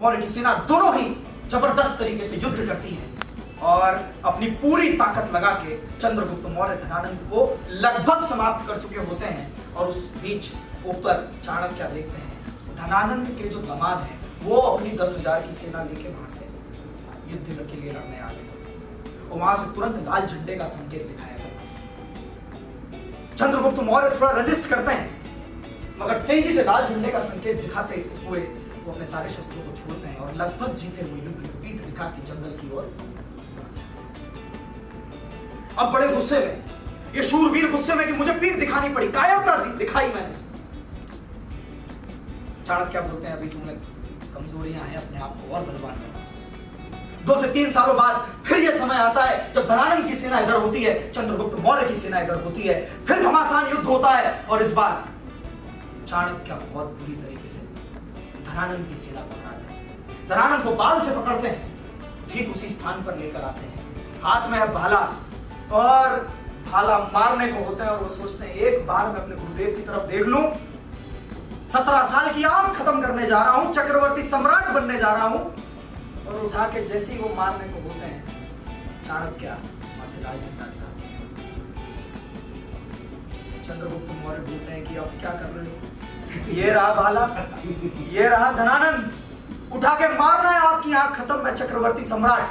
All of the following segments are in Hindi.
मौर्य की सेना दोनों ही जबरदस्त तरीके से युद्ध करती है और अपनी पूरी ताकत लगा के चंद्रगुप्त मौर्य धनानंद को लगभग समाप्त कर चुके होते हैं। और उस बीच ऊपर चाणक्य देखते हैं धनानंद के जो दामाद हैं वो अपनी 10,000 की सेना लेके वहां से युद्ध के लिए लड़ने आ गए और वहां से तुरंत लाल झंडे का संकेत दिखाया गया। चंद्रगुप्त मौर्य थोड़ा रेजिस्ट करते हैं मगर तेजी से लाल झंडे का संकेत दिखाते हुए वो अपने सारे शस्त्रों को छोड़ते हैं और लगभग जीते हुए युद्ध में पीठ दिखा के जंगल की ओर। अब बड़े गुस्से में ये शूरवीर गुस्से में कि मुझे पीठ दिखानी पड़ी, कायरता दिखाई मैंने। चाणक्य बोलते हैं अभी तुम्हें कमजोरियां हैं, अपने आप को और बलवान बना। 2 से 3 सालों बाद फिर यह समय आता है जब धनानंद की सेना इधर होती है, चंद्रगुप्त मौर्य की सेना इधर होती है, फिर घमासान युद्ध होता है और इस बार चाणक्य बहुत बुरी तरीके से धनानंद की सेना को हराते हैं। धनानंद को बाल से पकड़ते हैं, ठीक उसी स्थान पर लेकर आते हैं, हाथ में है भाला और भाला मारने को होता है और वो सोचते हैं एक बार मैं अपने गुरुदेव की तरफ देख लूं, 17 साल की आग खत्म करने जा रहा हूं, चक्रवर्ती सम्राट बनने जा रहा हूं। और उठा के जैसे ही वो मारने को होते हैं चाणक्य वहां से लाल झंडा दिखाते हैं। चंद्रगुप्त मौर्य बोलते हैं कि अब क्या कर रहे हो, ये रहा भाला, ये रहा धनानंद, उठा के मारना है, आपकी आंख खत्म, मैं चक्रवर्ती सम्राट।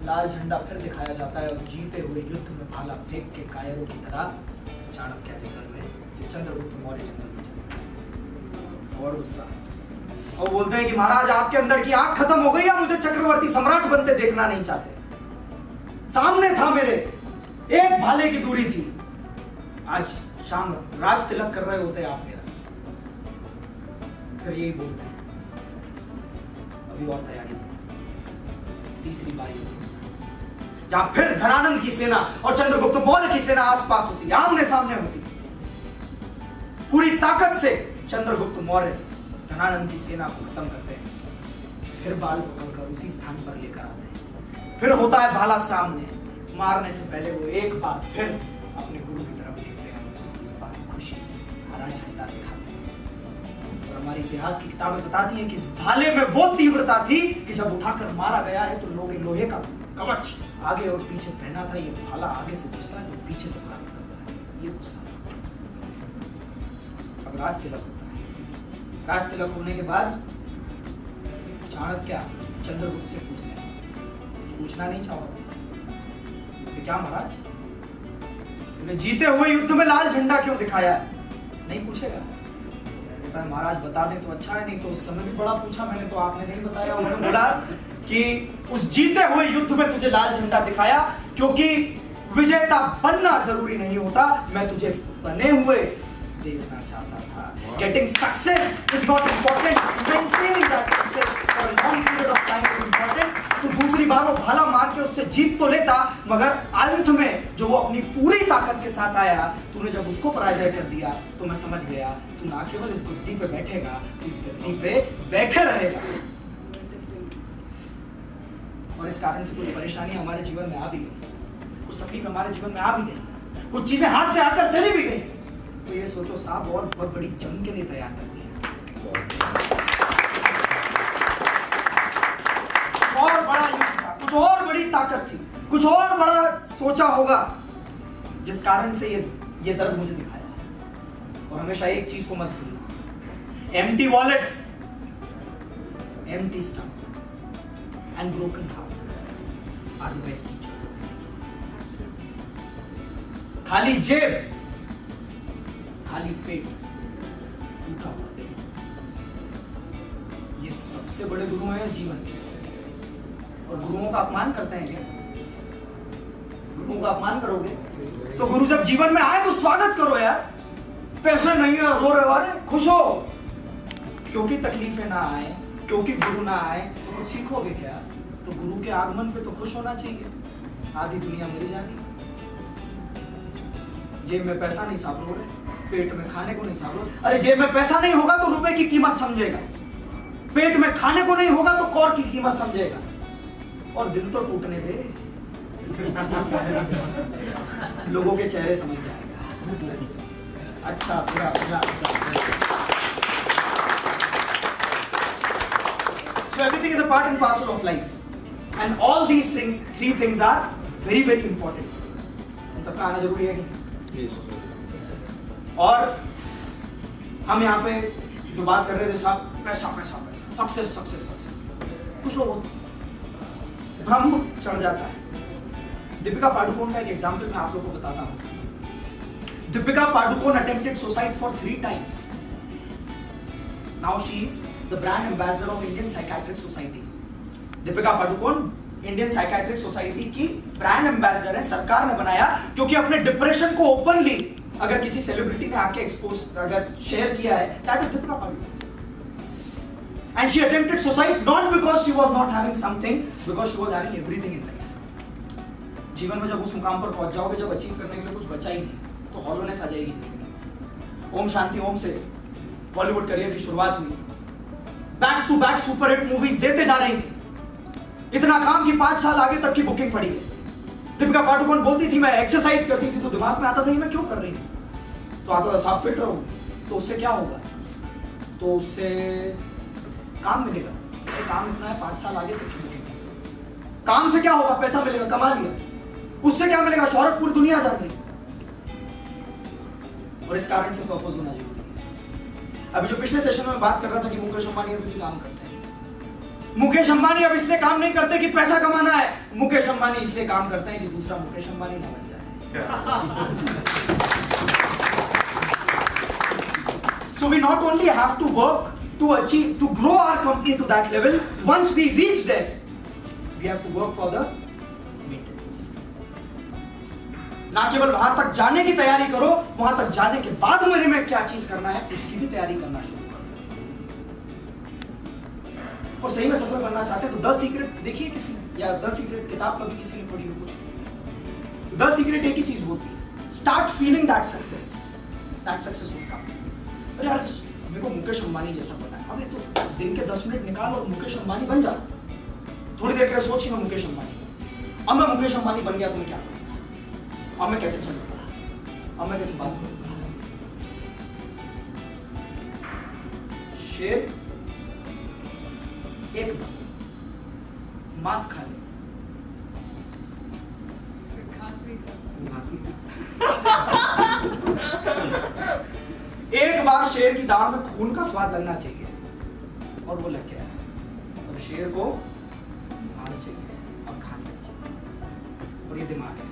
लाल झंडा फिर दिखाया जाता है और जीते हुए युद्ध में भाला फेंक के कायरों की तरह चाणक्य जंगल में, चंद्रगुप्त मौर्य जंगल में चले और गुस्सा और बोलते हैं कि महाराज आपके अंदर की आंख खत्म हो गई या मुझे चक्रवर्ती सम्राट बनते देखना नहीं चाहते। सामने था मेरे, एक भाले की दूरी थी, आज शाम राज तिलक कर रहे होते आप मेरा। फिर यही बोलते हैं अभी और तैयारी, तीसरी बारी जहां फिर धनानंद की सेना और चंद्रगुप्त मौर्य की सेना आसपास होती, आमने सामने होती। पूरी ताकत से चंद्रगुप्त मौर्य धनानंद की सेना को खत्म करते हैं, फिर बाल पकड़कर उसी स्थान पर लेकर आते हैं। फिर होता है भाला सामने, मारने से पहले वो एक बार फिर अपने गुरु की तरफ देखते हैं, इस बार खुशी से हरा झंडा दिखाते हैं। और हमारी इतिहास की किताबें बताती हैं कि इस भाले में वो तीव्रता थी कि जब उठाकर मारा गया है तो लोग लोहे का कवच आगे और पीछे पहना था, ये भाला आगे से घुसता है, पीछे से बाहर निकलता है, ये गुस्सा। अब राज तिलक होता है, राज तिलक होने के बाद चाणक्य चंद्रगुप्त से पूछते हैं, कुछ पूछना नहीं चाहोगे? तो क्या महाराज, तुमने जीते हुए युद्ध में लाल झंडा क्यों दिखाया? नहीं पूछेगा? कहता है महाराज बता दें तो अच्छा है, नहीं तो उस समय भी बड़ा पूछा मैंने तो आपने नहीं बताया। उन्होंने बोला कि उस जीते हुए युद्ध में तुझे लाल झंडा दिखाया क्योंकि विजेता बनना जरूरी नहीं होता, मैं तुझे बने हुए देखना चाहता था। Getting success is not important, maintaining that success for a long period of time is important। तो दूसरी बार वो भाला मार के उससे जीत तो लेता, मगर अंत में जो वो अपनी पूरी ताकत के साथ आया, तूने जब उसको पराजय कर दिया तो मैं समझ गया तू ना केवल इस गद्दी पे बैठेगा, तू इस गद्दी पे बैठे रहेगा। और इस कारण से कुछ परेशानी हमारे जीवन में आ भी गई, कुछ तकलीफ हमारे जीवन में आ भी गई, कुछ चीजें हाथ से आकर चली भी गई। तो ये सोचो साहब और बहुत बड़ी जंग के लिए तैयार कर दिया, और बड़ा युद्ध था, कुछ और बड़ी ताकत थी, कुछ और बड़ा सोचा होगा, जिस कारण से ये दर्द मुझे दिखाया। और हमेशा एक चीज को मत भूलना, empty wallet, empty stomach and broken heart are the best teacher. खाली जेब, खाली पेट, टूटा हुआ दिल, ये सबसे बड़े गुरु हैं इस जीवन के। और गुरुओं का अपमान करते हैं क्या? गुरुओं का अपमान करोगे तो गुरु जब जीवन में आए तो स्वागत करो यार। पैसे नहीं है, रो रहे वाले, खुश हो, क्योंकि तकलीफें ना आए, क्योंकि गुरु ना आए तो कुछ सीखोगे क्या? तो गुरु के आगमन पे तो खुश होना चाहिए। आधी दुनिया मरी जानी, जेब में पैसा नहीं साफ रो रहे, पेट में खाने को नहीं साफ रो। अरे जेब में पैसा नहीं होगा तो रुपए की कीमत समझेगा, पेट में खाने को नहीं होगा तो कौर की कीमत समझेगा। और दिल तो टूटने दे, लोगों के चेहरे समझ जाएगा। अच्छा बुरा बुरा, So everything is a part and parcel of life. And all these three things are very very important. इन सबका आना जरूरी है कि yes. और हम यहाँ पे जो बात कर रहे थे साहब, पैसा पैसा पैसा, सक्सेस सक्सेस सक्सेस, कुछ लोग भ्रम चढ़ जाता है। दीपिका पादुकोण का एक एग्जाम्पल मैं आप लोगों को बताता हूँ। Deepika Padukone attempted suicide for 3 times. Now she is the brand ambassador of Indian Psychiatric Society. Deepika Padukone Indian psychiatric society की ब्रांड एम्बेसडर है, सरकार ने बनाया क्योंकि अपने डिप्रेशन को ओपनली अगर किसी सेलिब्रिटी ने आके एक्सपोज अगर शेयर किया है, that is Deepika Padukone. And she attempted suicide not because she was not having something, because she was having everything in life. जीवन में जब उस मुकाम पर पहुंच जाओगे, जब अचीव करने के लिए कुछ बचा ही नहीं, तो हॉलोनेस आ जाएगी। ओम शांति ओम से बॉलीवुड करियर की शुरुआत हुई, back to back superhit movies देते जा रही थी, इतना काम कि 5 साल आगे तक की बुकिंग पड़ी है। दीपिका पादुकोण बोलती थी मैं एक्सरसाइज करती थी तो दिमाग में आता था मैं क्यों कर रही हूं, तो आता था साफ फिट रहो, तो उससे क्या होगा, तो उससे काम मिलेगा, काम इतना है 5 साल आगे तक की बुकिंग। काम से क्या होगा, पैसा मिलेगा, कमा लिया, उससे क्या मिलेगा, शोहरत पूरी दुनिया जान रही। और इस कारण से पर्पस होना जरूरी है। अभी जो पिछले सेशन में बात कर रहा था कि मुकेश अंबानी अब भी काम करते हैं, मुकेश अंबानी अब इसलिए काम नहीं करते कि पैसा कमाना है, मुकेश अंबानी इसलिए काम करते हैं कि दूसरा मुकेश अंबानी ना बन जाए। So we not only have to work to achieve, to grow our company to that level, once we reach there, we have to work for the maintenance. ना केवल वहां तक जाने की तैयारी करो, वहां तक जाने के बाद मेरे में क्या चीज करना है उसकी भी तैयारी करना शुरू करो। और सही में सफल बनना चाहते हैं तो 10 सीक्रेट देखिए किसी ने, या 10 सीक्रेट किताब कभी किसी ने पढ़ी हो कुछ। 10 सीक्रेट एक ही चीज बोलती है, start feeling that success will come. अरे यार मेरे को मुकेश अंबानी जैसा पता है, अबे तो दिन के 10 मिनट निकाल और मुकेश अंबानी बन जा। थोड़ी देर के लिए सोच मैं मुकेश अंबानी, अब मैं मुकेश अंबानी बन गया तो मैं क्या करूंगा, अब मैं कैसे चलूंगा, अब मैं कैसे बात करूंगा। शेर एक मांस खा ले, एक बार शेर की दाढ़ में खून का स्वाद लगना चाहिए और वो लग गया, तब शेर को घास चाहिए और घास नहीं चाहिए। और ये दिमाग है,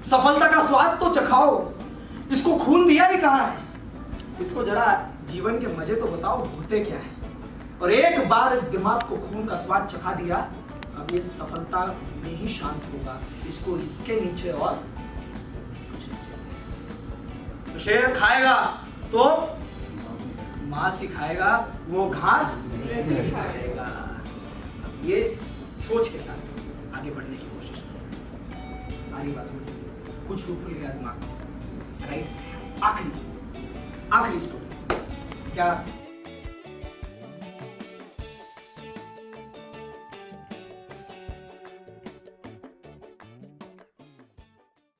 सफलता का स्वाद तो चखाओ, इसको खून दिया ही कहां है, इसको जरा जीवन के मजे तो बताओ होते क्या है। और एक बार इस दिमाग को खून का स्वाद चखा दिया, अब ये सफलता में ही शांत होगा, इसको इसके नीचे और कुछ नहीं चाहिए। तो शेर खाएगा तो मांस ही खाएगा, वो घास नहीं खाएगा। अब ये सोच के साथ आगे बढ़ने की कोशिश करें। आगे बात सुनिए, कुछ फ्रूटफुल गया दिमाग में, राइट। आखिरी स्टोरी क्या